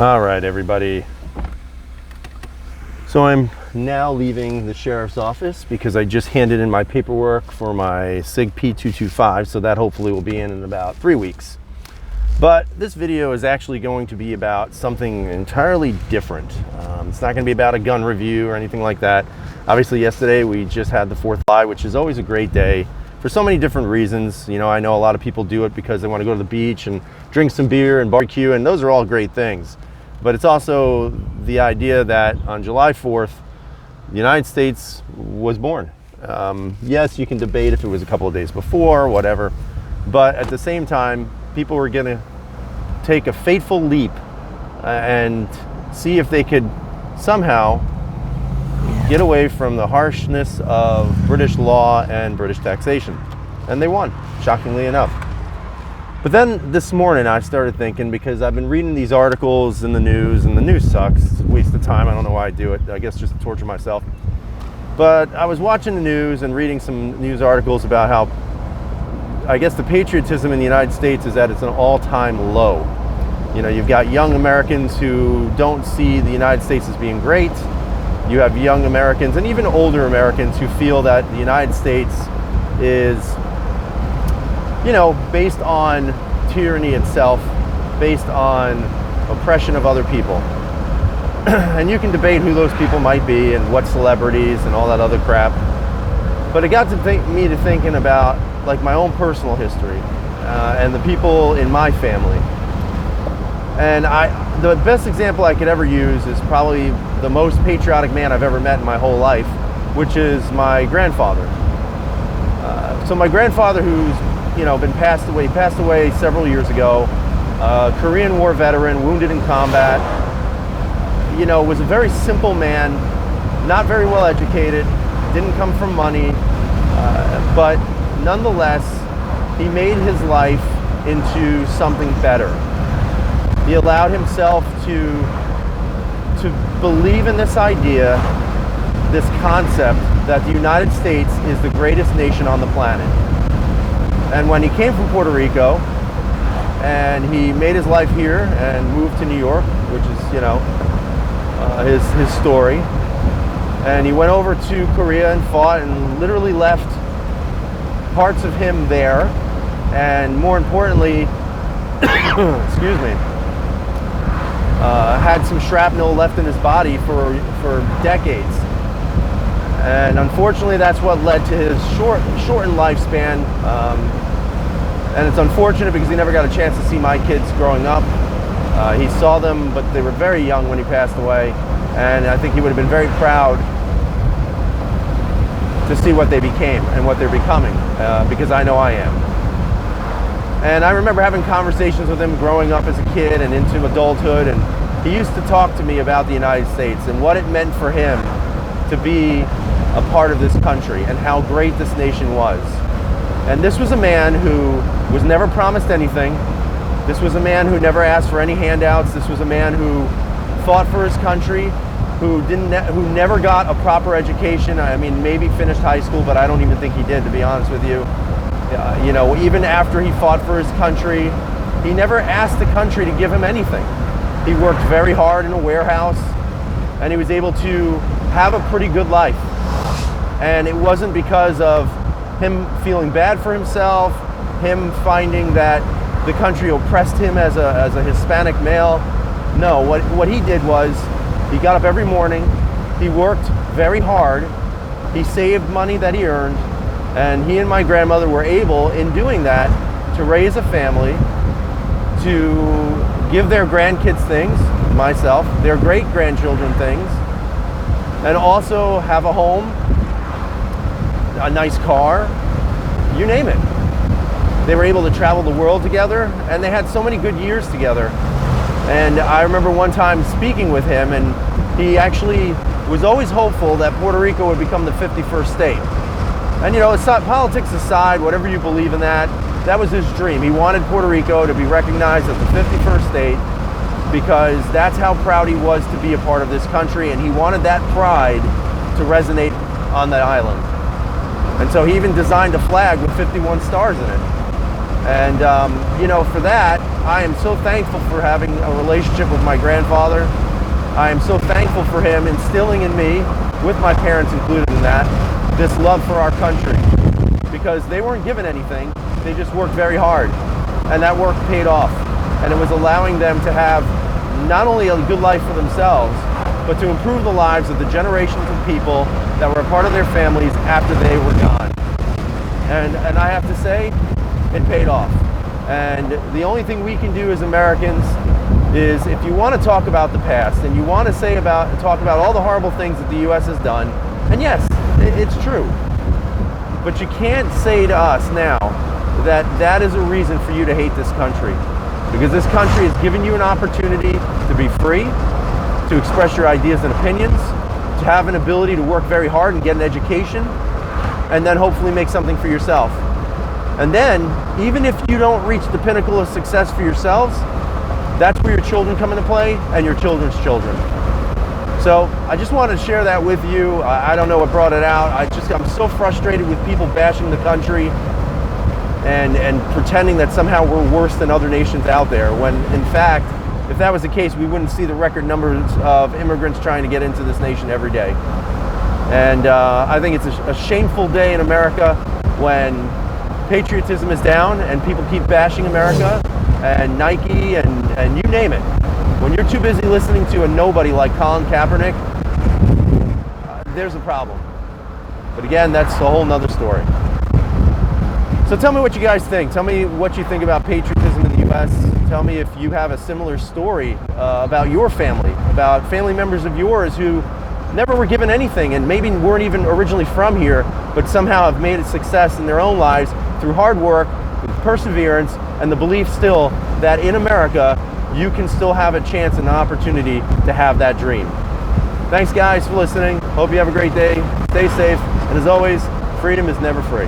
All right, everybody. So I'm now leaving the sheriff's office because I just handed in my paperwork for my SIG P225, so that hopefully will be in about 3 weeks. But this video is actually going to be about something entirely different. It's not going to be about a gun review or anything like that. Obviously, yesterday we just had the 4th of July, which is always a great day for so many different reasons. You know, I know a lot of people do it because they want to go to the beach and drink some beer and barbecue, and those are all great things. But it's also the idea that on July 4th, the United States was born. Yes, you can debate if it was a couple of days before, whatever. But at the same time, people were going to take a fateful leap and see if they could somehow get away from the harshness of British law and British taxation. And they won, shockingly enough. But then this morning I started thinking, because I've been reading these articles in the news, and the news sucks. It's a waste of time. I don't know why I do it. I guess just to torture myself. But I was watching the news and reading some news articles about how, I guess, the patriotism in the United States is at an all-time low. You know, you've got young Americans who don't see the United States as being great. You have young Americans and even older Americans who feel that the United States is, you know, based on tyranny itself, based on oppression of other people. And you can debate who those people might be and what celebrities and all that other crap. But it got to me to thinking about, like, my own personal history and the people in my family. And the best example I could ever use is probably the most patriotic man I've ever met in my whole life, which is my grandfather. So my grandfather, who's, you know, been passed away several years ago, Korean War veteran, wounded in combat, you know, was a very simple man, not very well educated, didn't come from money, but nonetheless, he made his life into something better. He allowed himself to believe in this idea, this concept that the United States is the greatest nation on the planet. And when he came from Puerto Rico and he made his life here and moved to New York, which is, you know, his story, and he went over to Korea and fought and literally left parts of him there, and more importantly, excuse me, had some shrapnel left in his body for decades. And unfortunately, that's what led to his shortened lifespan. And it's unfortunate because he never got a chance to see my kids growing up. He saw them, but they were very young when he passed away. And I think he would have been very proud to see what they became and what they're becoming, because I know I am. And I remember having conversations with him growing up as a kid and into adulthood, and he used to talk to me about the United States and what it meant for him to be a part of this country and how great this nation was. And this was a man who was never promised anything. This was a man who never asked for any handouts. This was a man who fought for his country, who never got a proper education. I mean, maybe finished high school, but I don't even think he did, to be honest with you. You know, even after he fought for his country, he never asked the country to give him anything. He worked very hard in a warehouse, and he was able to have a pretty good life. And it wasn't because of him feeling bad for himself, him finding that the country oppressed him as a Hispanic male. No, what he did was, he got up every morning, he worked very hard, he saved money that he earned, and he and my grandmother were able, in doing that, to raise a family, to give their grandkids things, myself, their great-grandchildren things, and also have a home, a nice car, you name it. They were able to travel the world together, and they had so many good years together. And I remember one time speaking with him, and he actually was always hopeful that Puerto Rico would become the 51st state. And, you know, it's not, politics aside, whatever you believe in that was his dream. He wanted Puerto Rico to be recognized as the 51st state because that's how proud he was to be a part of this country, and he wanted that pride to resonate on that island. And so he even designed a flag with 51 stars in it. And, you know, for that, I am so thankful for having a relationship with my grandfather. I am so thankful for him instilling in me, with my parents included in that, this love for our country. Because they weren't given anything, they just worked very hard. And that work paid off. And it was allowing them to have not only a good life for themselves, but to improve the lives of the generations of people that were a part of their families after they were gone. And I have to say, it paid off. And the only thing we can do as Americans is, if you want to talk about the past and you want to talk about all the horrible things that the U.S. has done, and yes, it's true, but you can't say to us now that that is a reason for you to hate this country. Because this country has given you an opportunity to be free, to express your ideas and opinions, to have an ability to work very hard and get an education, and then hopefully make something for yourself. And then, even if you don't reach the pinnacle of success for yourselves, that's where your children come into play, and your children's children. So I just wanted to share that with you. I don't know what brought it out. I'm so frustrated with people bashing the country and pretending that somehow we're worse than other nations out there, when in fact, if that was the case, we wouldn't see the record numbers of immigrants trying to get into this nation every day. And I think it's a shameful day in America when patriotism is down and people keep bashing America and Nike and you name it. When you're too busy listening to a nobody like Colin Kaepernick, there's a problem. But again, that's a whole nother story. So tell me what you guys think. Tell me what you think about patriotism in the U.S. Tell me if you have a similar story about your family, about family members of yours who never were given anything and maybe weren't even originally from here, but somehow have made a success in their own lives through hard work, with perseverance, and the belief still that in America, you can still have a chance and an opportunity to have that dream. Thanks guys for listening. Hope you have a great day. Stay safe. And as always, freedom is never free.